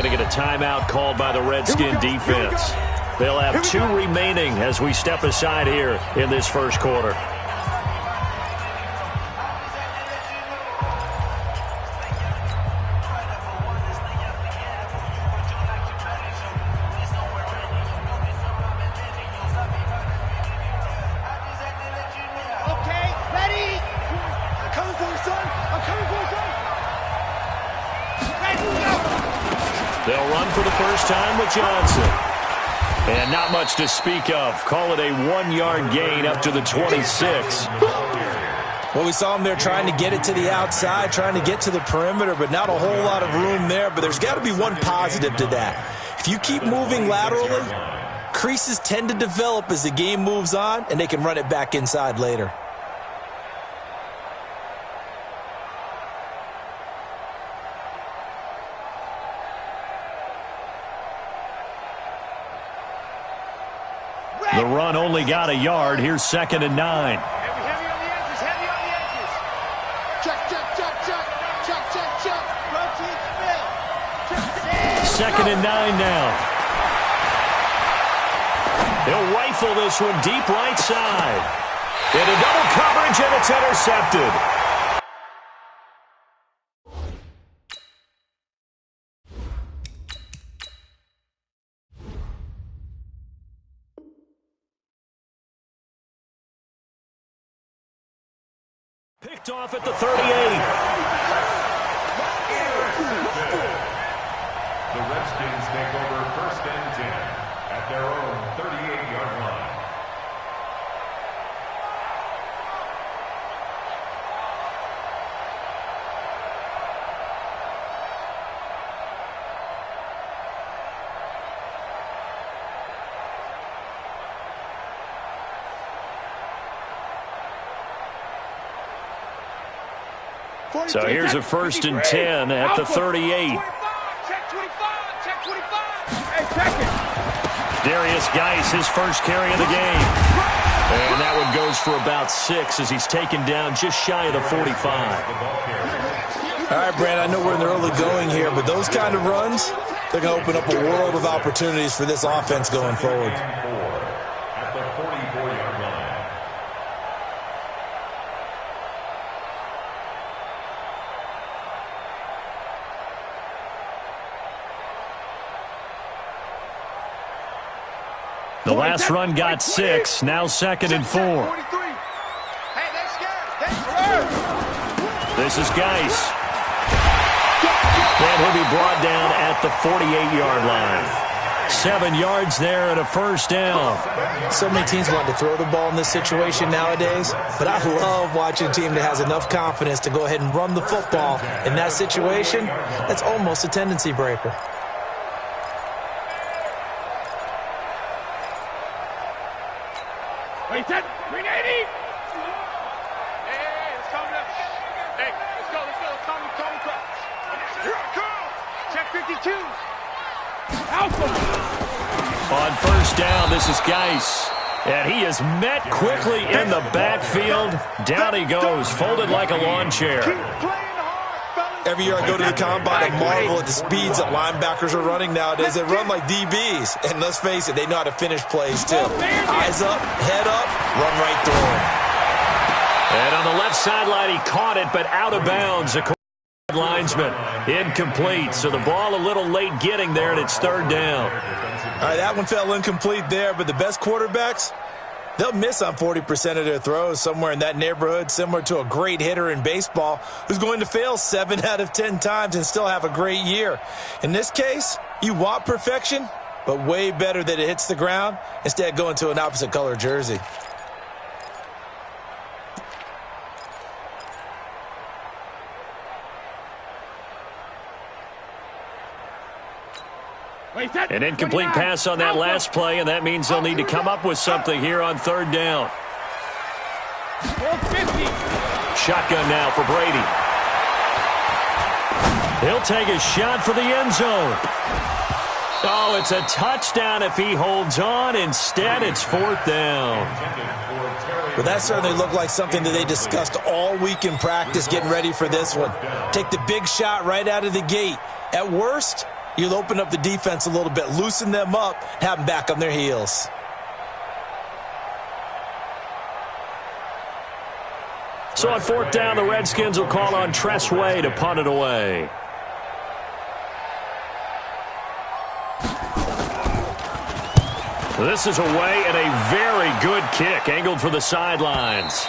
going to get a timeout called by the Redskin defense. They'll have 2 remaining as we step aside here in this first quarter. They'll run for the first time with Johnson. And not much to speak of. Call it a 1-yard gain up to the 26. Well, we saw him there trying to get it to the outside, trying to get to the perimeter, but not a whole lot of room there. But there's got to be one positive to that. If you keep moving laterally, creases tend to develop as the game moves on, and they can run it back inside later. The run only got a yard. Here's 2nd and 9. Heavy on the edges, heavy on the edges. Check, check, check, check. Check, check, check. Rotate spin. Check. 2nd and 9 now. He'll rifle this one deep right side. Into double coverage, and it's intercepted. Picked off at the 38. The Redskins take over 1st and 10 at their own 38-yard line. So here's a 1st and 10 at the 38. Check 25, check 25. Hey, check it. Darius Geis, his first carry of the game. And that one goes for about 6 as he's taken down just shy of the 45. All right, Brand, I know we're in the early going here, but those kind of runs, they're going to open up a world of opportunities for this offense going forward. At the 44-yard line. The last run got 6, now 2nd and 4. Hey, they're scared. This is Geis. And he'll be brought down at the 48-yard line. 7 yards there and a 1st down. So many teams want to throw the ball in this situation nowadays, but I love watching a team that has enough confidence to go ahead and run the football. In that situation, that's almost a tendency breaker. Wait, 10, 380. Hey, let's calm down. Hey, let's go. Calm down. Here I come. Check 52. Alpha. On 1st down, this is Geis. And he is met quickly in the backfield. Down he goes, folded like a lawn chair. Every year I go to the combine and marvel at the speeds that linebackers are running nowadays. They run like DBs. And let's face it, they know how to finish plays too. Eyes up, head up, run right through them. And on the left sideline, he caught it, but out of bounds. A linesman incomplete. So the ball a little late getting there, and it's 3rd down. All right, that one fell incomplete there, but the best quarterbacks, they'll miss on 40% of their throws, somewhere in that neighborhood, similar to a great hitter in baseball who's going to fail 7 out of 10 times and still have a great year. In this case, you want perfection, but way better that it hits the ground instead of going to an opposite color jersey. An incomplete pass on that last play, and that means they'll need to come up with something here on 3rd down. Shotgun now for Brady. He'll take a shot for the end zone. Oh, it's a touchdown if he holds on. Instead, it's 4th down. Well, that certainly looked like something that they discussed all week in practice getting ready for this one. Take the big shot right out of the gate. At worst, You'll open up the defense a little bit, loosen them up, have them back on their heels. So on 4th down, the Redskins will call on Tress Way to punt it away. This is away and a very good kick, angled for the sidelines.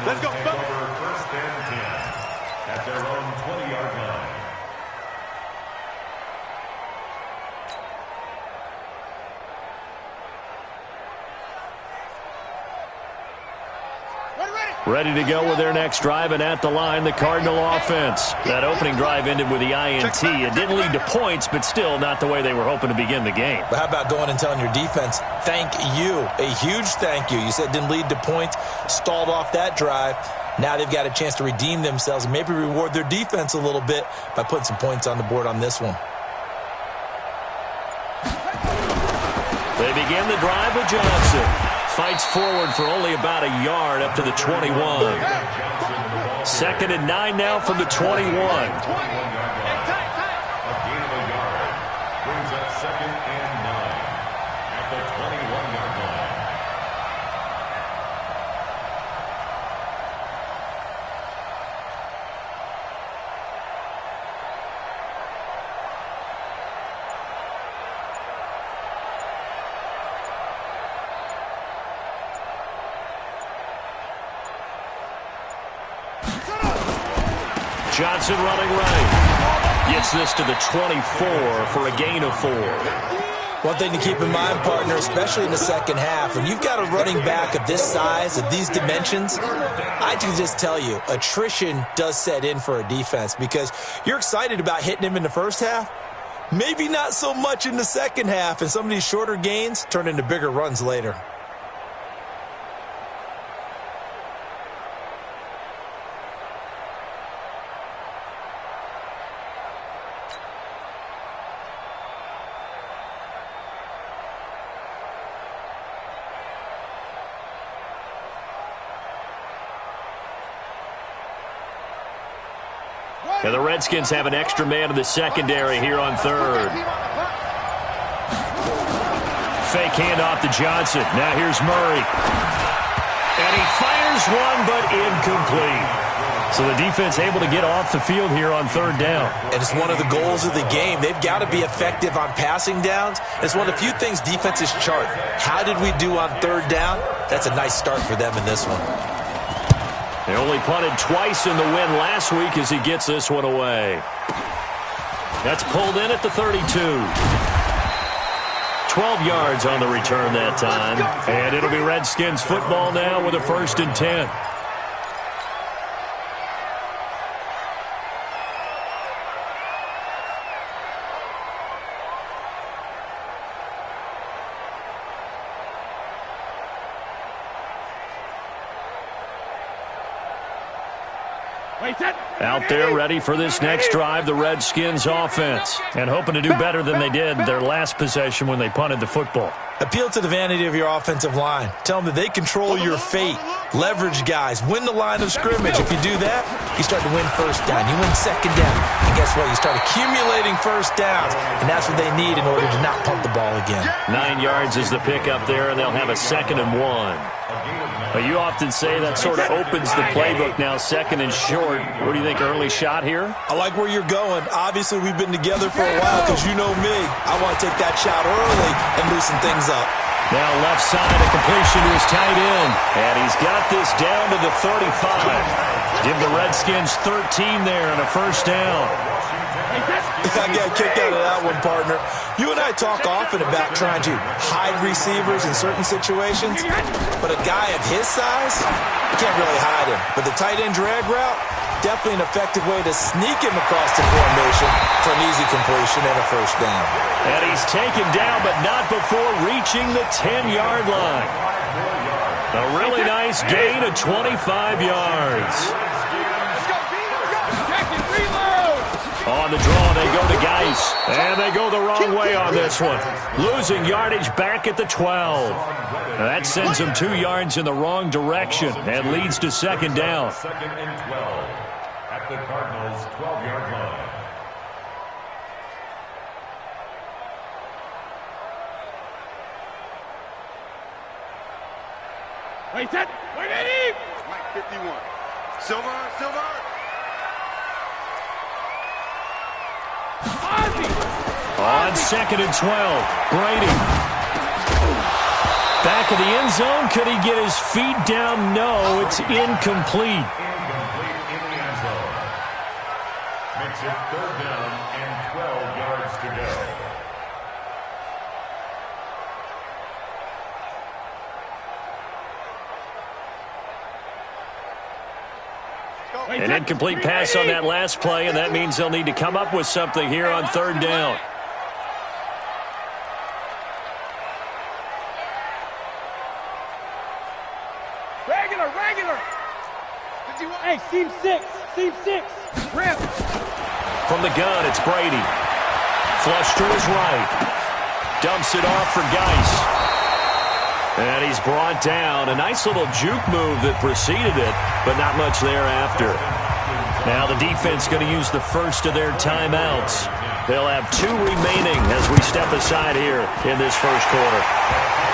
Let's go. Take over 1st and 10 at their own 20-yard line. Ready to go with their next drive, and at the line, the Cardinal offense. That opening drive ended with the INT. It didn't lead to points, but still not the way they were hoping to begin the game. But how about going and telling your defense, thank you, a huge thank you. You said it didn't lead to points, stalled off that drive. Now they've got a chance to redeem themselves and maybe reward their defense a little bit by putting some points on the board on this one. They begin the drive with Johnson. Fights forward for only about a yard up to the 21. 2nd and 9 now from the 21. A gain of a yard brings up 2nd and 9 at the 21-yard line. Johnson running right. Gets this to the 24 for a gain of 4. One thing to keep in mind, partner, especially in the second half, when you've got a running back of this size, of these dimensions, I can just tell you, attrition does set in for a defense because you're excited about hitting him in the first half. Maybe not so much in the second half, and some of these shorter gains turn into bigger runs later. And the Redskins have an extra man in the secondary here on 3rd. Fake handoff to Johnson. Now here's Murray. And he fires one, but incomplete. So the defense able to get off the field here on 3rd down. And it's one of the goals of the game. They've got to be effective on passing downs. It's one of the few things defenses chart. How did we do on 3rd down? That's a nice start for them in this one. They only punted twice in the win last week as he gets this one away. That's pulled in at the 32. 12 yards on the return that time. And it'll be Redskins football now with a 1st and 10. Out there ready for this next drive, the Redskins offense. And hoping to do better than they did their last possession when they punted the football. Appeal to the vanity of your offensive line. Tell them that they control your fate. Leverage guys. Win the line of scrimmage. If you do that, you start to win 1st down. You win 2nd down. And guess what? You start accumulating 1st downs. And that's what they need in order to not punt the ball again. 9 yards is the pickup there, and they'll have a 2nd and 1. But you often say that sort of opens the playbook now, 2nd and short. What do you think, early shot here? I like where you're going. Obviously, we've been together for a while because you know me. I want to take that shot early and loosen things up. Now left side, a completion to his tight end. And he's got this down to the 35. Give the Redskins 13 there and a 1st down. I got a kick out of that one, partner. You and I talk often about trying to hide receivers in certain situations, but a guy of his size, you can't really hide him. But the tight end drag route, definitely an effective way to sneak him across the formation for an easy completion and a 1st down. And he's taken down, but not before reaching the 10-yard line. A really nice gain of 25 yards. On the draw, they go to Geis. And they go the wrong way on this one. Losing yardage back at the 12. That sends them 2 yards in the wrong direction and leads to 2nd down. 2nd and 12 at the Cardinals' 12-yard line. Wait, set. Wait, ready. Mike 51. Silver. On 2nd and 12, Brady. Back of the end zone. Could he get his feet down? No, it's incomplete. Incomplete in the end zone. Makes it 3rd down and 12 yards to go. An incomplete pass on that last play, and that means they'll need to come up with something here on 3rd down. Regular. Hey, seam 6. Rip. From the gun, it's Brady. Flush to his right. Dumps it off for Geis. And he's brought down. A nice little juke move that preceded it, but not much thereafter. Now the defense going to use the first of their timeouts. They'll have 2 remaining as we step aside here in this first quarter.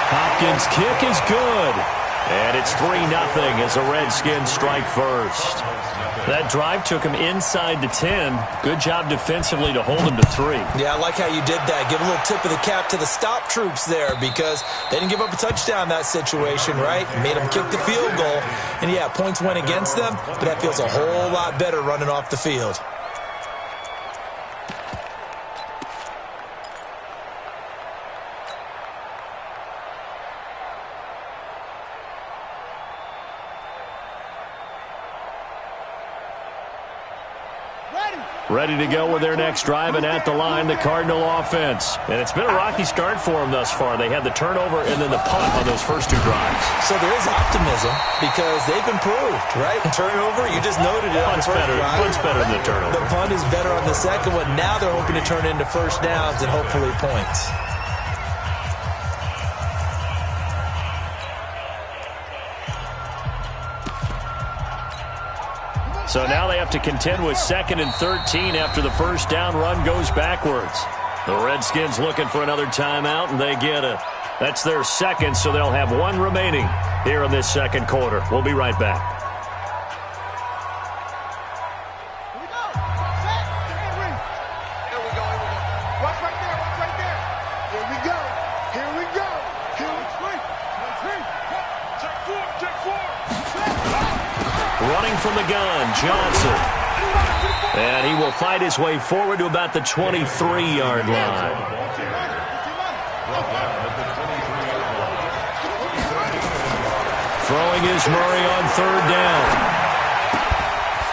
Hopkins' kick is good. And it's 3-0 as the Redskins strike first. That drive took him inside the 10. Good job defensively to hold him to 3. Yeah, I like how you did that. Give a little tip of the cap to the stop troops there because they didn't give up a touchdown in that situation, right? Made them kick the field goal. And, yeah, points went against them, but that feels a whole lot better running off the field. Ready to go with their next drive, and at the line, the Cardinal offense. And it's been a rocky start for them thus far. They had the turnover and then the punt on those first 2 drives. So there is optimism because they've improved, right? Turnover, you just noted it on the first drive. Punt's better than the turnover. The punt is better on the second one. Now they're hoping to turn into first downs and hopefully points. So now they have to contend with 2nd and 13 after the first down run goes backwards. The Redskins looking for another timeout, and they get it. That's their second, so they'll have 1 remaining here in this second quarter. We'll be right back. Here we go. Set. Here we go. Watch right there. Here we go. Running from the gun, Johnson. And he will fight his way forward to about the 23-yard line. Throwing is Murray on 3rd down.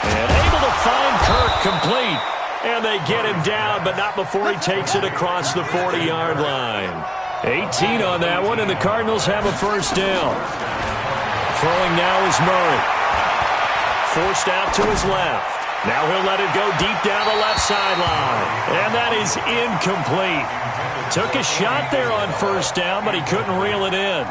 And able to find Kirk complete. And they get him down, but not before he takes it across the 40-yard line. 18 on that one, and the Cardinals have a first down. Throwing now is Murray. Forced out to his left. Now he'll let it go deep down the left sideline. And that is incomplete. Took a shot there on first down, but he couldn't reel it in.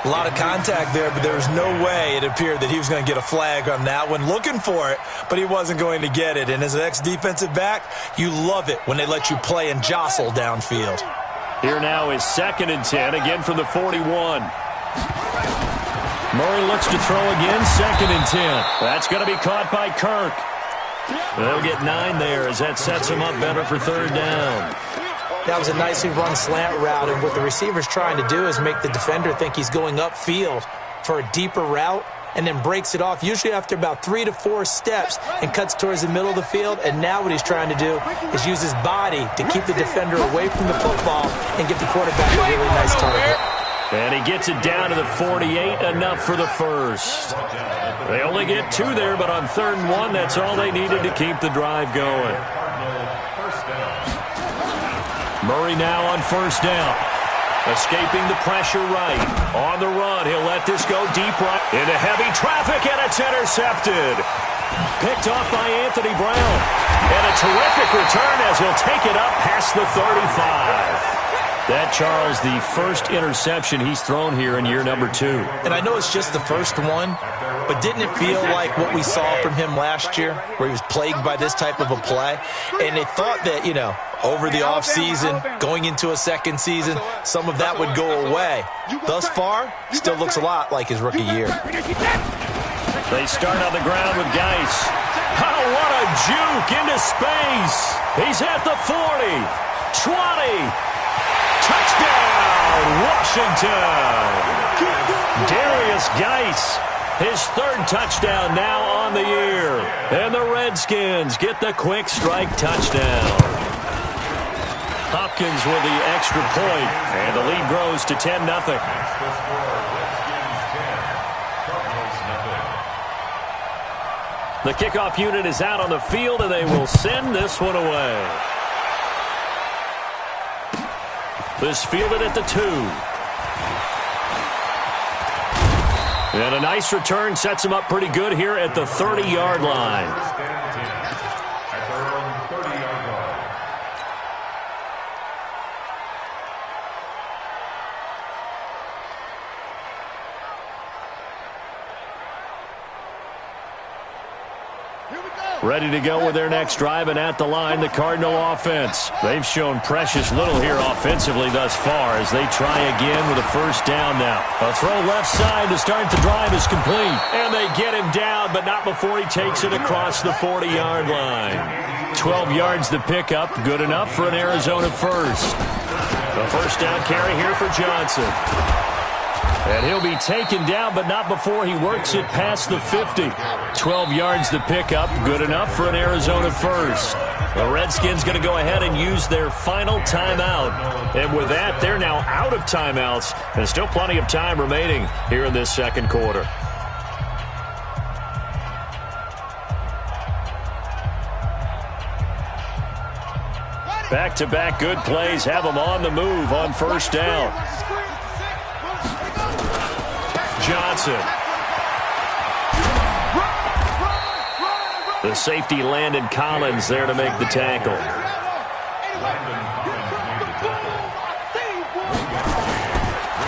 A lot of contact there, but there was no way it appeared that he was going to get a flag on that one. Looking for it, but he wasn't going to get it. And as an ex-defensive back, you love it when they let you play and jostle downfield. Here now is 2nd and 10, again from the 41. Murray looks to throw again, 2nd and 10. That's going to be caught by Kirk. They'll get 9 there as that sets him up better for 3rd down. That was a nicely run slant route, and what the receiver's trying to do is make the defender think he's going upfield for a deeper route and then breaks it off, usually after about 3 to 4 steps, and cuts towards the middle of the field. And now what he's trying to do is use his body to keep the defender away from the football and get the quarterback a really nice target. And he gets it down to the 48, enough for the first. They only get 2 there, but on 3rd and 1, that's all they needed to keep the drive going. Murray now on first down. Escaping the pressure right. On the run, he'll let this go deep right into heavy traffic, and it's intercepted. Picked off by Anthony Brown. And a terrific return as he'll take it up past the 35. That, Charles, the first interception he's thrown here in year number 2. And I know it's just the first one, but didn't it feel like what we saw from him last year, where he was plagued by this type of a play? And they thought that, you know, over the offseason, going into a second season, some of that would go away. Thus far, still looks a lot like his rookie year. They start on the ground with Geis. Oh, what a juke into space. He's at the 40, 20. Touchdown, Washington. Darius Geis, his third touchdown now on the year. And the Redskins get the quick strike touchdown. Hopkins with the extra point, and the lead grows to 10-0. The kickoff unit is out on the field, and they will send this one away. This fielded at the 2. And a nice return sets him up pretty good here at the 30-yard line. Ready to go with their next drive, and at the line, the Cardinal offense. They've shown precious little here offensively thus far as they try again with a first down now. A throw left side to start the drive is complete. And they get him down, but not before he takes it across the 40-yard line. 12 yards to pick up, good enough for an Arizona first. The first down carry here for Johnson. And he'll be taken down, but not before he works it past the 50. 12 yards to pick up, good enough for an Arizona first. The Redskins going to go ahead and use their final timeout. And with that, they're now out of timeouts. And still plenty of time remaining here in this second quarter. Back-to-back good plays have them on the move on first down. Johnson. The safety Landon Collins there to make the tackle.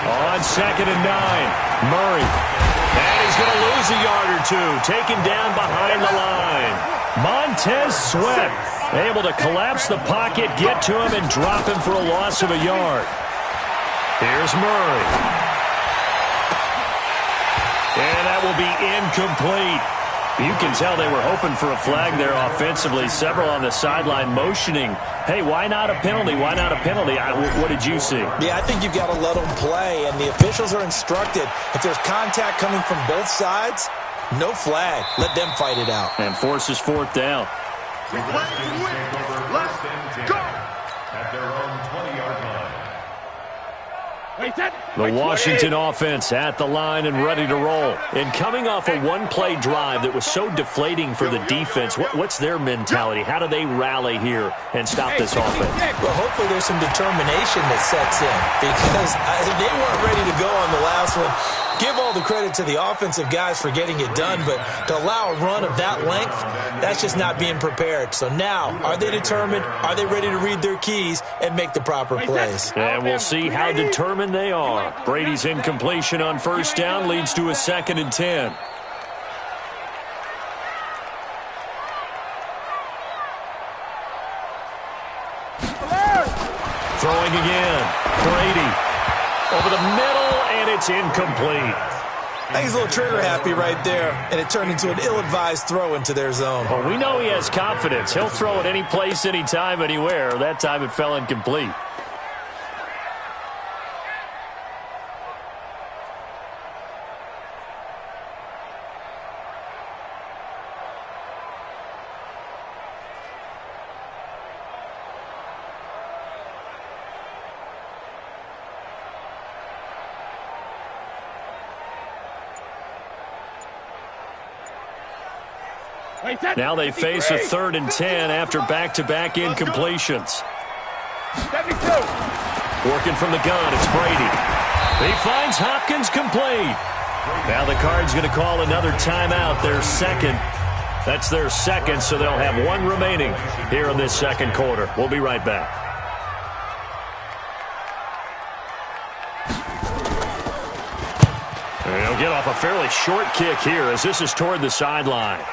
On 2nd and 9, Murray. And he's going to lose a yard or two, taken down behind the line. Montez Sweat able to collapse the pocket, get to him, and drop him for a loss of a yard. Here's Murray. And that will be incomplete. You can tell they were hoping for a flag there offensively. Several on the sideline motioning, hey, why not a penalty? Why not a penalty? What did you see? Yeah, I think you've got to let them play, and the officials are instructed. If there's contact coming from both sides, no flag. Let them fight it out. And forces fourth down. Let's go. At their own 20-yard line. The Washington offense at the line and ready to roll. And coming off a one-play drive that was so deflating for the defense, what's their mentality? How do they rally here and stop this offense? Well, hopefully there's some determination that sets in, because they weren't ready to go on the last one. Give all the credit to the offensive guys for getting it done, but to allow a run of that length, that's just not being prepared. So now, are they determined? Are they ready to read their keys and make the proper plays? And we'll see how determined they are. Brady's incompletion on first down leads to a 2nd and 10. Throwing again. Brady over the middle, and it's incomplete. I think he's a little trigger happy right there, and it turned into an ill-advised throw into their zone. Well, we know he has confidence. He'll throw it any place, anytime, anywhere. That time it fell incomplete. Now they face a 3rd and 10 after back-to-back incompletions. Working from the gun, it's Brady. He finds Hopkins complete. Now the Cards going to call another timeout, their second. That's their second, so they'll have one remaining here in this second quarter. We'll be right back. He'll get off a fairly short kick here as this is toward the sideline.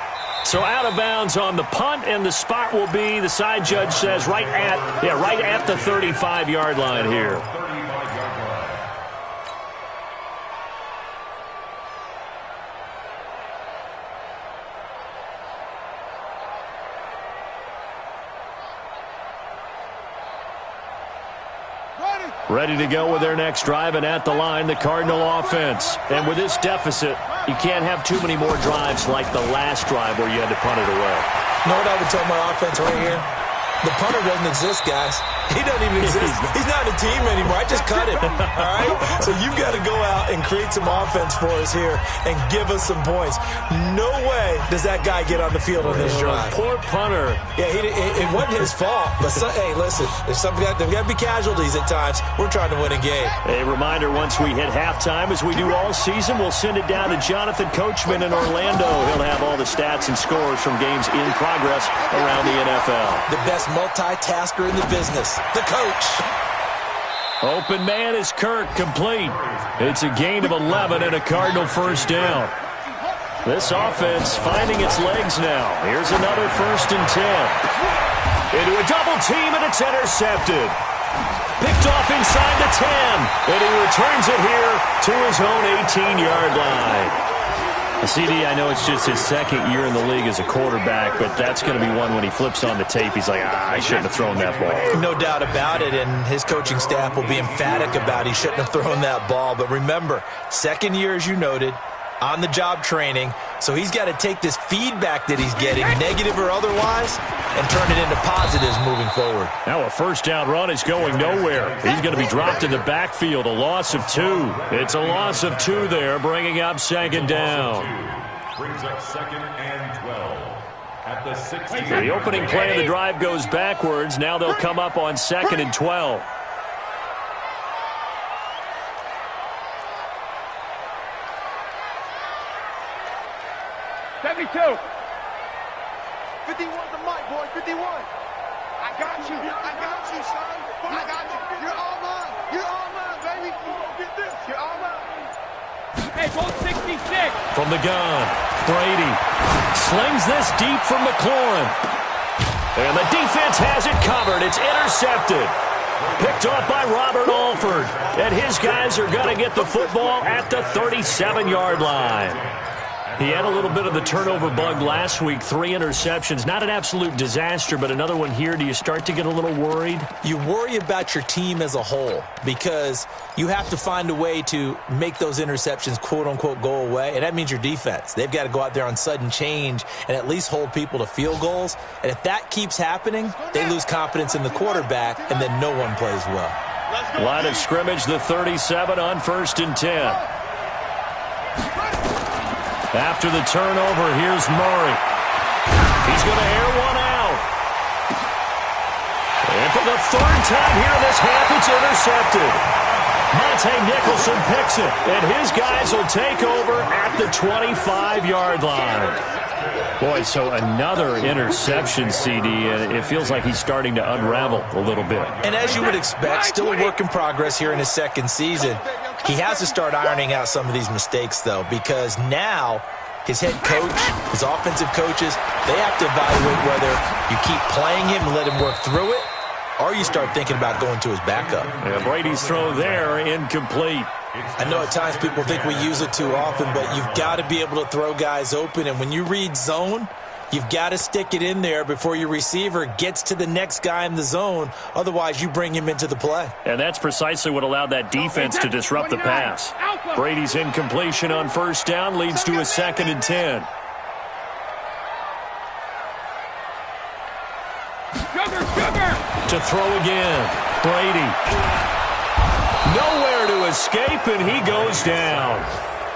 So out of bounds on the punt, and the spot will be, the side judge says, right at the 35-yard line here. Ready to go with their next drive, and at the line, the Cardinal offense. And with this deficit, you can't have too many more drives like the last drive where you had to punt it away. You know what I would tell my offense right here? The punter doesn't exist, guys. He doesn't even exist. He's not a team anymore. I just cut him, all right? So you've got to go out and create some offense for us here and give us some points. No way does that guy get on the field on this drive. Poor punter. Yeah, it wasn't his fault. But, hey, listen, there's got to be casualties at times. We're trying to win a game. A reminder, once we hit halftime, as we do all season, we'll send it down to Jonathan Coachman in Orlando. He'll have all the stats and scores from games in progress around the NFL. The best multitasker in the business, the coach. Open man is Kirk, complete. It's a gain of 11 and a Cardinal first down. This offense finding its legs now. Here's another 1st and 10. Into a double team, and it's intercepted. Picked off inside the 10, and he returns it here to his own 18-yard line. CD, I know it's just his second year in the league as a quarterback, but that's going to be one when he flips on the tape. He's like, I shouldn't have thrown that ball. No doubt about it, and his coaching staff will be emphatic about he shouldn't have thrown that ball. But remember, second year, as you noted, on-the-job training, so he's got to take this feedback that he's getting, negative or otherwise, and turn it into positives moving forward. Now a first down run is going nowhere. He's going to be dropped in the backfield, a loss of 2. It's a loss of 2 there, bringing up 2nd down. Brings up 2nd and 12 at the 60. The opening play of the drive goes backwards. Now they'll come up on 2nd and 12. 52. 51 the mic, boy. 51. I got you. I got you, son. I got you. You're all mine. You're all mine, baby. Get this. You're all mine. Hey, both 66. From the gun, Brady slings this deep from McLaurin. And the defense has it covered. It's intercepted. Picked off by Robert Alford. And his guys are going to get the football at the 37-yard line. He had a little bit of the turnover bug last week, 3 interceptions. Not an absolute disaster, but another one here. Do you start to get a little worried? You worry about your team as a whole because you have to find a way to make those interceptions, quote-unquote, go away, and that means your defense. They've got to go out there on sudden change and at least hold people to field goals. And if that keeps happening, they lose confidence in the quarterback, and then no one plays well. Line of scrimmage, the 37 on 1st and 10. After the turnover, here's Murray. He's going to air one out. And for the 3rd time here in this half, it's intercepted. Monte Nicholson picks it, and his guys will take over at the 25-yard line. Boy, so another interception, CD, and it feels like he's starting to unravel a little bit. And as you would expect, still a work in progress here in his 2nd season. He has to start ironing out some of these mistakes, though, because now his head coach, his offensive coaches, they have to evaluate whether you keep playing him and let him work through it, or you start thinking about going to his backup. Yeah, Brady's throw there, incomplete. I know at times people think we use it too often, but you've got to be able to throw guys open. And when you read zone, you've got to stick it in there before your receiver gets to the next guy in the zone. Otherwise, you bring him into the play. And that's precisely what allowed that defense to disrupt the pass. Brady's incompletion on 1st down leads to a 2nd and 10. To throw again, Brady. Nowhere to escape, and he goes down.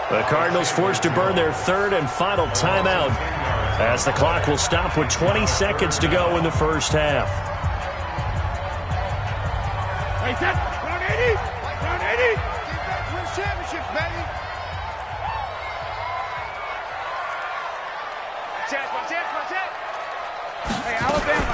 The Cardinals forced to burn their 3rd and final timeout as the clock will stop with 20 seconds to go in the first half. Hey, set. 180. 180. Win championships, baby. Watch out. Hey, Alabama.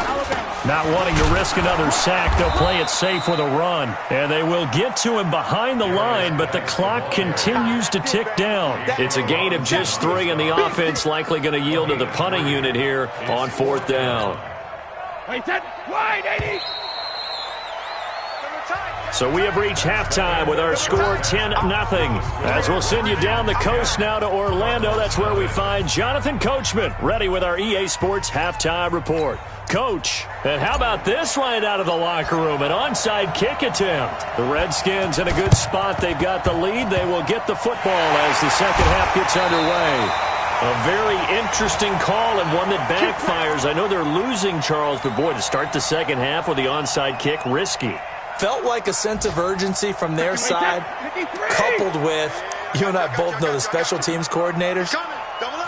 Not wanting to risk another sack, they'll play it safe with a run. And they will get to him behind the line, but the clock continues to tick down. It's a gain of just 3, and the offense likely going to yield to the punting unit here on 4th down. Wide, 80. So we have reached halftime with our score 10-0. As we'll send you down the coast now to Orlando, that's where we find Jonathan Coachman, ready with our EA Sports halftime report. Coach, and how about this right out of the locker room, an onside kick attempt. The Redskins in a good spot. They've got the lead. They will get the football as the second half gets underway. A very interesting call and one that backfires. I know they're losing, Charles, but boy, to start the second half with the onside kick, risky. Felt like a sense of urgency from their side, coupled with, you and I both know the special teams coordinators,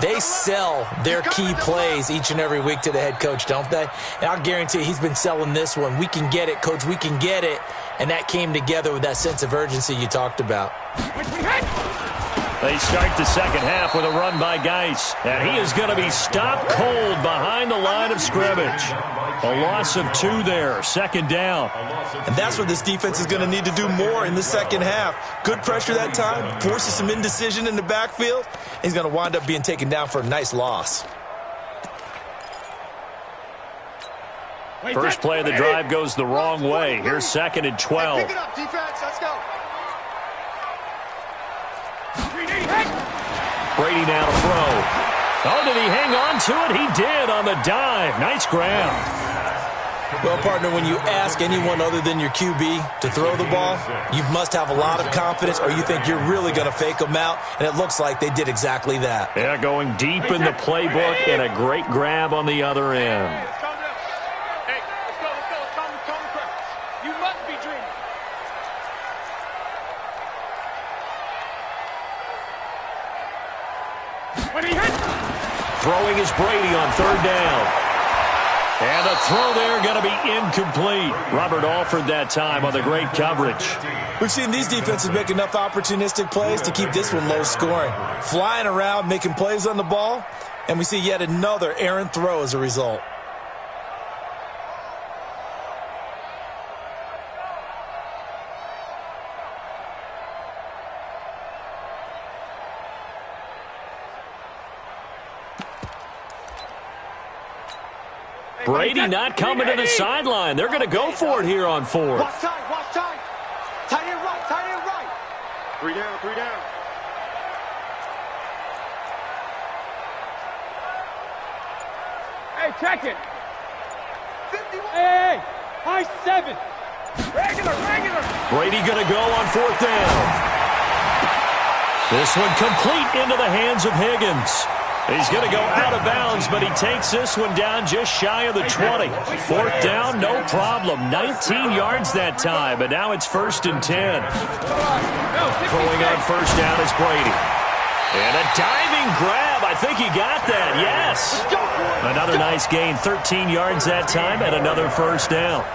they sell their key plays each and every week to the head coach, don't they? And I'll guarantee he's been selling this one. We can get it, coach, we can get it. And that came together with that sense of urgency you talked about. They start the second half with a run by Geis, and he is going to be stopped cold behind the line of scrimmage. A loss of 2 there, second down. And that's what this defense is going to need to do more in the second half. Good pressure that time, forces some indecision in the backfield. He's going to wind up being taken down for a nice loss. First play of the drive goes the wrong way. Here's 2nd and 12. Pick it up, defense. Let's go. Brady now to throw. Oh, did he hang on to it? He did on the dive. Nice grab. Well, partner, when you ask anyone other than your QB to throw the ball, you must have a lot of confidence or you think you're really going to fake them out, and it looks like they did exactly that. Yeah, going deep in the playbook and a great grab on the other end. Hey, let's go. Calm down. You must be dreaming. Throwing is Brady on 3rd down. And the throw there going to be incomplete. Robert Alford that time on the great coverage. We've seen these defenses make enough opportunistic plays to keep this one low scoring. Flying around, making plays on the ball, and we see yet another errant throw as a result. Brady not coming to the sideline. They're going to go for it here on 4th. Watch time. Tight end right. 3 down. Hey, check it. 51. Hey, high 7. Regular. Brady going to go on 4th down. This one complete into the hands of Higgins. He's going to go out of bounds, but he takes this one down just shy of the 20. 4th down, no problem. 19 yards that time, but now it's 1st and 10. Throwing on 1st down is Brady. And a diving grab. I think he got that, yes. Another nice gain, 13 yards that time, and another 1st down.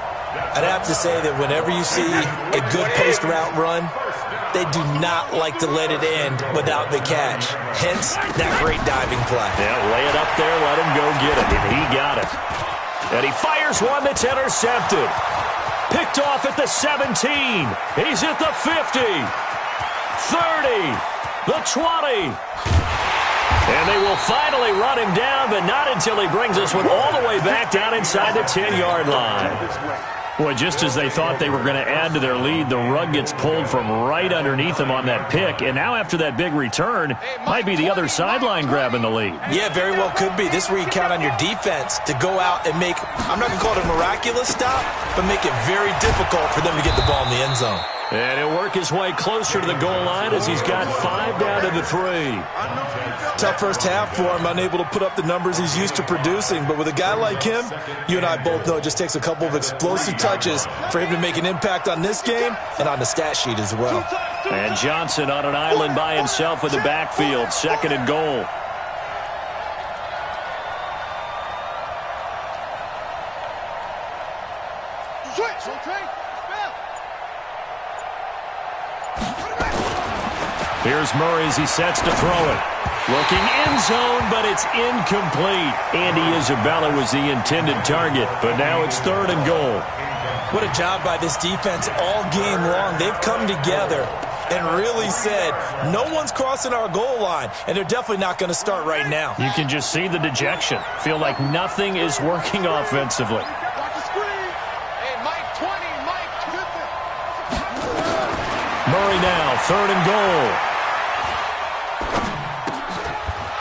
I'd have to say that whenever you see a good post route run, they do not like to let it end without the catch. Hence, that great diving play. Yeah, lay it up there, let him go get it, and he got it. And he fires one that's intercepted. Picked off at the 17. He's at the 50. 30. The 20. And they will finally run him down, but not until he brings this one all the way back down inside the 10-yard line. Boy, just as they thought they were going to add to their lead, the rug gets pulled from right underneath them on that pick. And now after that big return, might be the other sideline grabbing the lead. Yeah, very well could be. This is where you count on your defense to go out and make, I'm not going to call it a miraculous stop, but make it very difficult for them to get the ball in the end zone. And he'll work his way closer to the goal line as he's got 5 down to the 3. Tough first half for him, unable to put up the numbers he's used to producing. But with a guy like him, you and I both know it just takes a couple of explosive touches for him to make an impact on this game and on the stat sheet as well. And Johnson on an island by himself in the backfield, 2nd and goal. Here's Murray as he sets to throw it. Looking end zone, but it's incomplete. Andy Isabella was the intended target, but now it's 3rd and goal. What a job by this defense all game long. They've come together and really said, no one's crossing our goal line, and they're definitely not going to start right now. You can just see the dejection. Feel like nothing is working offensively. Watch the screen. Hey, Mike 20, Mike 50. Murray now, 3rd and goal.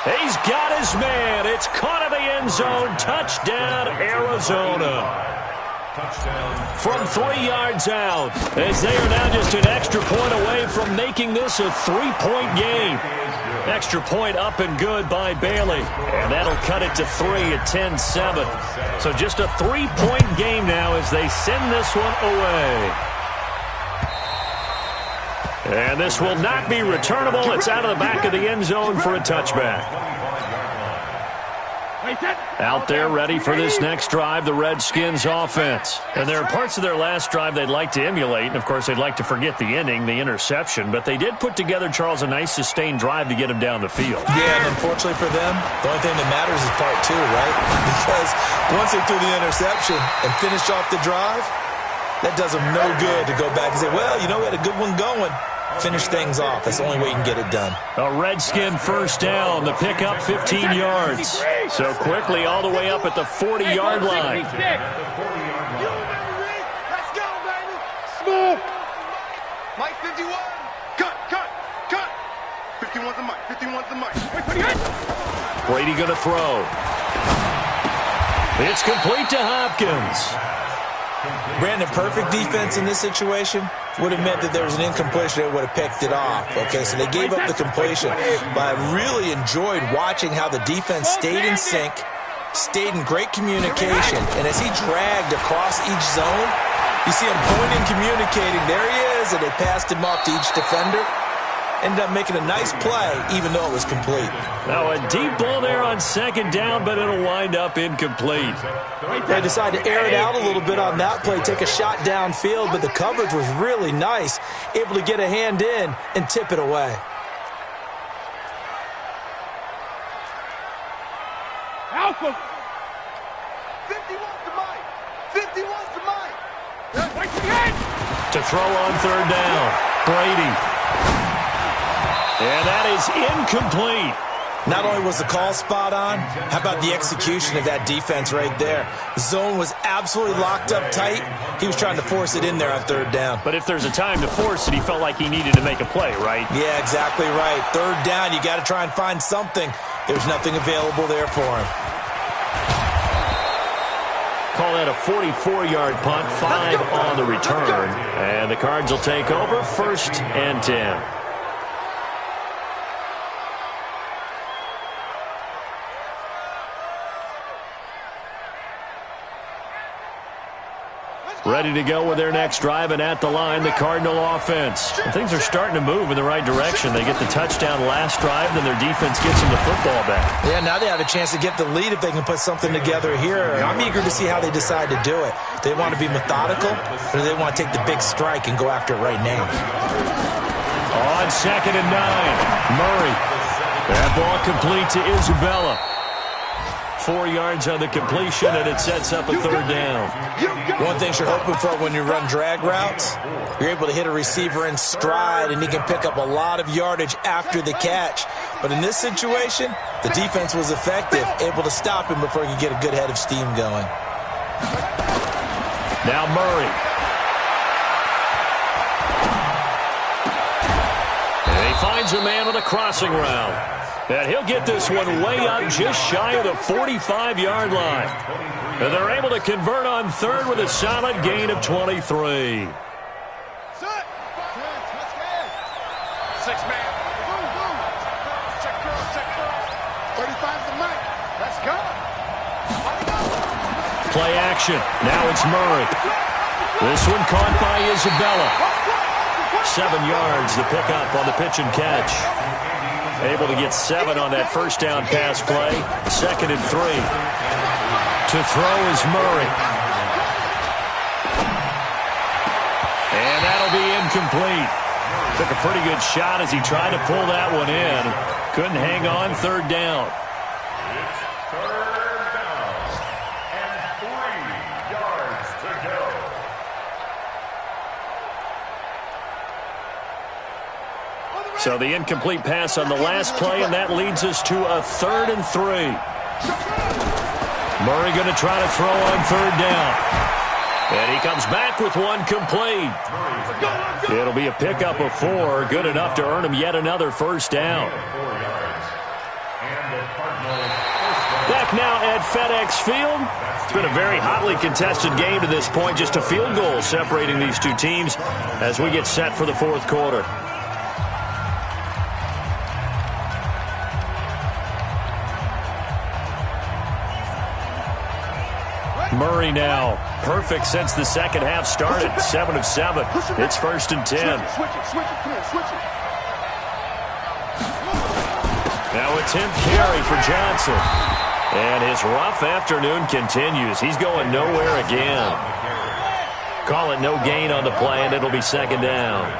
He's got his man. It's caught in the end zone. Touchdown, Arizona. From 3 yards out, as they are now just an extra point away from making this a 3-point game. Extra point up and good by Bailey, and that'll cut it to 3 at 10-7. So just a 3-point game now as they send this one away. And this will not be returnable. It's out of the back of the end zone for a touchback. Out there ready for this next drive, the Redskins offense. And there are parts of their last drive they'd like to emulate, and of course they'd like to forget the ending, the interception, but they did put together, Charles, a nice sustained drive to get them down the field. Yeah, and unfortunately for them, the only thing that matters is part 2, right? Because once they threw the interception and finished off the drive, that does them no good to go back and say, well, you know, we had a good one going. Finish things off. That's the only way you can get it done. A Redskin first down. The pickup 15 yards. So quickly all the way up at the 40-yard line. Let's go, baby. Smooth. Mike 51. Cut. 51's the Mike. 51's the Mike. Brady going to throw. It's complete to Hopkins. Brandon, perfect defense in this situation would have meant that there was an incompletion that would have picked it off. Okay, so they gave up the completion. But I really enjoyed watching how the defense stayed in sync, stayed in great communication, and as he dragged across each zone, you see him pointing, communicating. There he is, and they passed him off to each defender. Ended up making a nice play, even though it was complete. Now a deep ball there on 2nd down, but it'll wind up incomplete. They decided to air it out a little bit on that play, take a shot downfield, but the coverage was really nice, able to get a hand in and tip it away. Alpha. 51's the Mike. 51's the Mike. To throw on 3rd down, Brady. And that is incomplete. Not only was the call spot on, how about the execution of that defense right there? The zone was absolutely locked up tight. He was trying to force it in there on 3rd down. But if there's a time to force it, he felt like he needed to make a play, right? Yeah, exactly right. 3rd down, you got to try and find something. There's nothing available there for him. Call that a 44-yard punt, 5 on the return. And the Cards will take over 1st and 10. Ready to go with their next drive, and at the line, the Cardinal offense. And things are starting to move in the right direction. They get the touchdown last drive, then their defense gets them the football back. Yeah, now they have a chance to get the lead if they can put something together here. I'm eager to see how they decide to do it. Do they want to be methodical, or do they want to take the big strike and go after it right now? On 2nd and 9, Murray. That ball complete to Isabella. 4 yards on the completion, and it sets up a 3rd down. One thing you're hoping for when you run drag routes, you're able to hit a receiver in stride, and he can pick up a lot of yardage after the catch. But in this situation, the defense was effective, able to stop him before he could get a good head of steam going. Now Murray. And he finds a man with a crossing route. And he'll get this one way up just shy of the 45-yard line. And they're able to convert on 3rd with a solid gain of 23. Six man. Check girl. 35's the Mike. Let's go. Play action. Now it's Murray. This one caught by Isabella. 7 yards, the pickup on the pitch and catch. Able to get 7 on that 1st down pass play. 2nd and 3. To throw is Murray. And that'll be incomplete. Took a pretty good shot as he tried to pull that one in. Couldn't hang on. Third down. It's third down and 3 yards to go. So the incomplete pass on the last play, and that leads us to a 3rd and 3. Murray going to try to throw on 3rd down. And he comes back with one complete. It'll be a pickup of 4, good enough to earn him yet another first down. Back now at FedEx Field. It's been a very hotly contested game to this point. Just a field goal separating these two teams as we get set for the 4th quarter. Murray now, perfect since the second half started, 7 of 7. It's 1st and 10. Now attempt carry for Johnson. And his rough afternoon continues. He's going nowhere again. Call it no gain on the play, and it'll be 2nd down.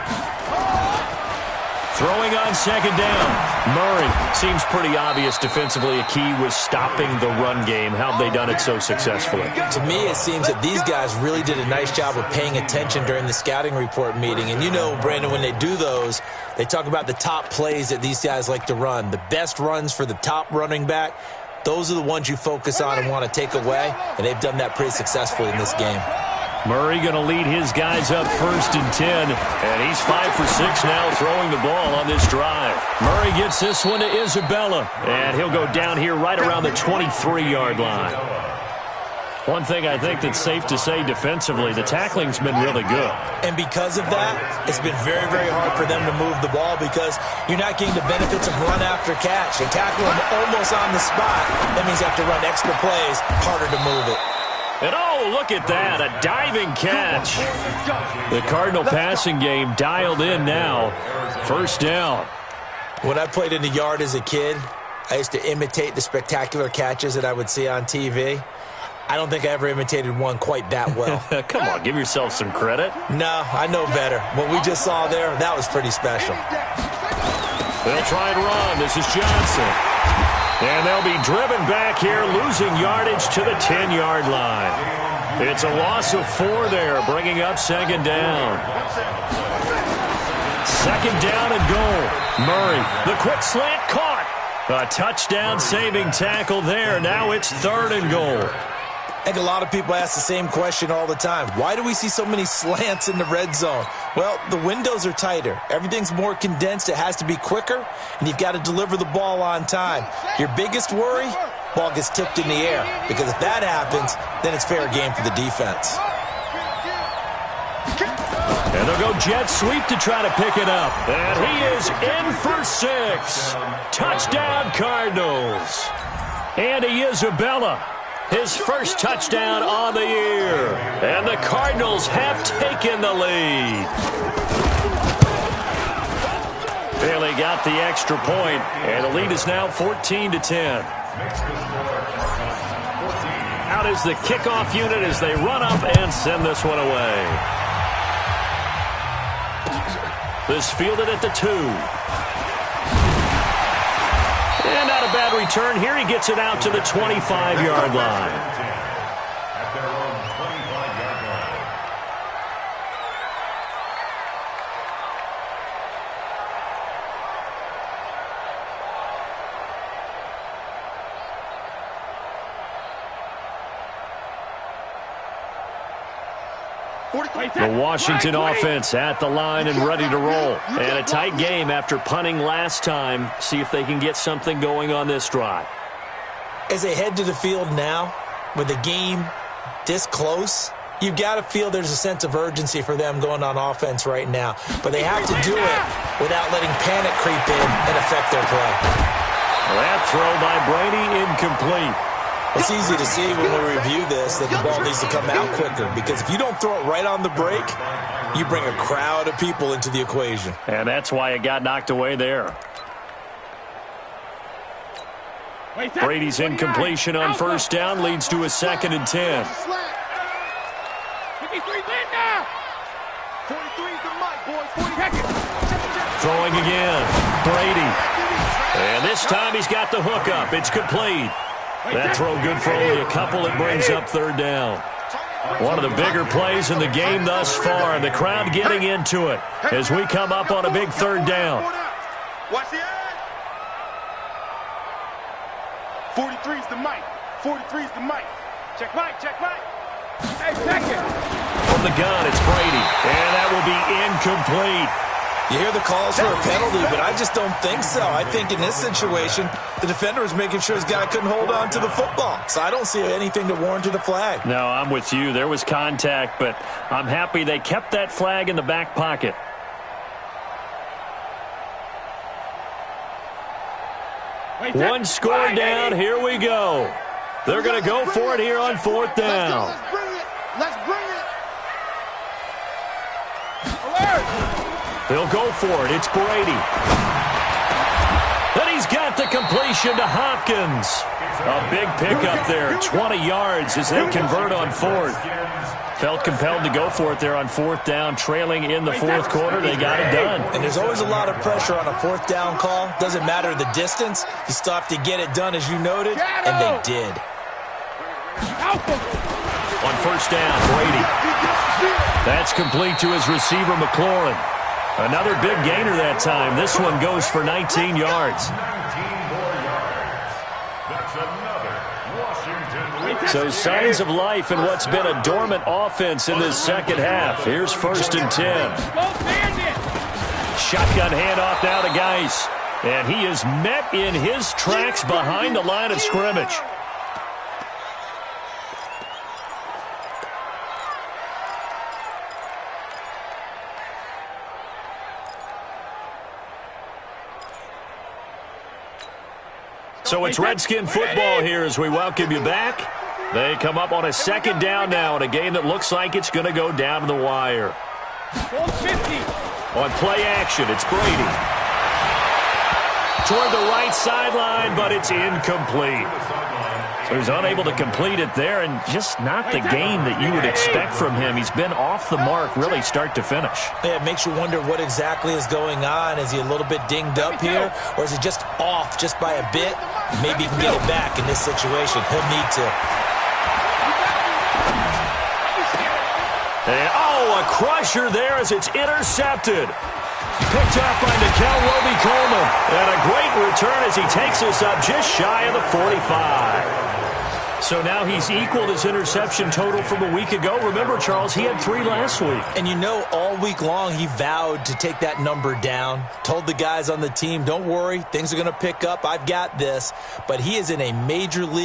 Throwing on 2nd down. Murray, seems pretty obvious defensively a key was stopping the run game. How have they done it so successfully? To me, it seems that these guys really did a nice job of paying attention during the scouting report meeting. And you know, Brandon, when they do those, they talk about the top plays that these guys like to run. The best runs for the top running back, those are the ones you focus on and want to take away. And they've done that pretty successfully in this game. Murray going to lead his guys up 1st and 10, and he's 5 for 6 now throwing the ball on this drive. Murray gets this one to Isabella, and he'll go down here right around the 23-yard line. One thing I think that's safe to say defensively, the tackling's been really good. And because of that, it's been very, very hard for them to move the ball because you're not getting the benefits of run after catch. They tackle them almost on the spot. That means you have to run extra plays, harder to move it. And oh, look at that, a diving catch. The Cardinal passing game dialed in now. 1st down. When I played in the yard as a kid, I used to imitate the spectacular catches that I would see on TV. I don't think I ever imitated one quite that well. Come on, give yourself some credit. No, I know better. What we just saw there, that was pretty special. They'll try and run. This is Johnson. And they'll be driven back here, losing yardage to the 10-yard line. It's a loss of 4 there, bringing up 2nd down. 2nd down and goal. Murray, the quick slant caught. A touchdown-saving tackle there. Now it's 3rd and goal. I think a lot of people ask the same question all the time. Why do we see so many slants in the red zone? Well, the windows are tighter. Everything's more condensed. It has to be quicker, and you've got to deliver the ball on time. Your biggest worry, ball gets tipped in the air, because if that happens, then it's fair game for the defense. And they'll go jet sweep to try to pick it up. And he is in for 6. Touchdown, Cardinals. Andy Isabella, his first touchdown on the year. And the Cardinals have taken the lead. Bailey got the extra point, and the lead is now 14-10. Out is the kickoff unit as they run up and send this one away. This fielded at the 2. And not a bad return here. He gets it out to the 25-yard line. At their own 25-yard line. The Washington offense at the line and ready to roll. And a tight game after punting last time. See if they can get something going on this drive. As they head to the field now, with the game this close, you've got to feel there's a sense of urgency for them going on offense right now. But they have to do it without letting panic creep in and affect their play. That throw by Brady incomplete. It's easy to see when we review this that the ball needs to come out quicker, because if you don't throw it right on the break, you bring a crowd of people into the equation. And that's why it got knocked away there. Brady's incompletion on 1st down leads to a 2nd and 10. 43 lead now. 43 is the mic, boys. 40 seconds. Throwing again. Brady. And this time he's got the hook up. It's complete. That throw good for only a couple. It brings up third down. One of the bigger plays in the game thus far. The crowd getting into it as we come up on a big third down. Watch the edge. 43's the mic. 43's the mic. Check mic, check mic. Hey, check it. From the gun, it's Brady. And that will be incomplete. You hear the calls for a penalty, but I just don't think so. I think in this situation, the defender was making sure his guy couldn't hold on to the football. So I don't see anything to warrant a flag. No, I'm with you. There was contact, but I'm happy they kept that flag in the back pocket. One score down. Here we go. They're going to go for it here on fourth down. Let's bring it. Let's bring it. Alert. They'll go for it. It's Brady. Then he's got the completion to Hopkins. A big pickup there, 20 yards as they convert on fourth. Felt compelled to go for it there on fourth down, trailing in the fourth quarter. They got it done. And there's always a lot of pressure on a fourth down call. Doesn't matter the distance. You still have to get it done, as you noted, and they did. On first down, Brady. That's complete to his receiver, McLaurin. Another big gainer that time. This one goes for 19 yards. 19 more yards. That's another Washington. So signs of life in what's been a dormant offense in this second half. Here's first and 10. Shotgun handoff now to Geis. And he is met in his tracks behind the line of scrimmage. So it's Redskin football here as we welcome you back. They come up on a second down now in a game that looks like it's going to go down to the wire. On play action, it's Brady. Toward the right sideline, but it's incomplete. So he's unable to complete it there, and just not the game that you would expect from him. He's been off the mark really start to finish. Yeah, it makes you wonder what exactly is going on. Is he a little bit dinged up here, or is he just off just by a bit? Maybe he can get it back in this situation. He'll need to. And, a crusher there as it's intercepted. Picked up by Nickel Roby-Coleman. And a great return as he takes us up just shy of the 45. So now he's equaled his interception total from a week ago. Remember, Charles, he had 3 last week. And you know, all week long he vowed to take that number down. Told the guys on the team, don't worry, things are going to pick up. I've got this. But he is in a major league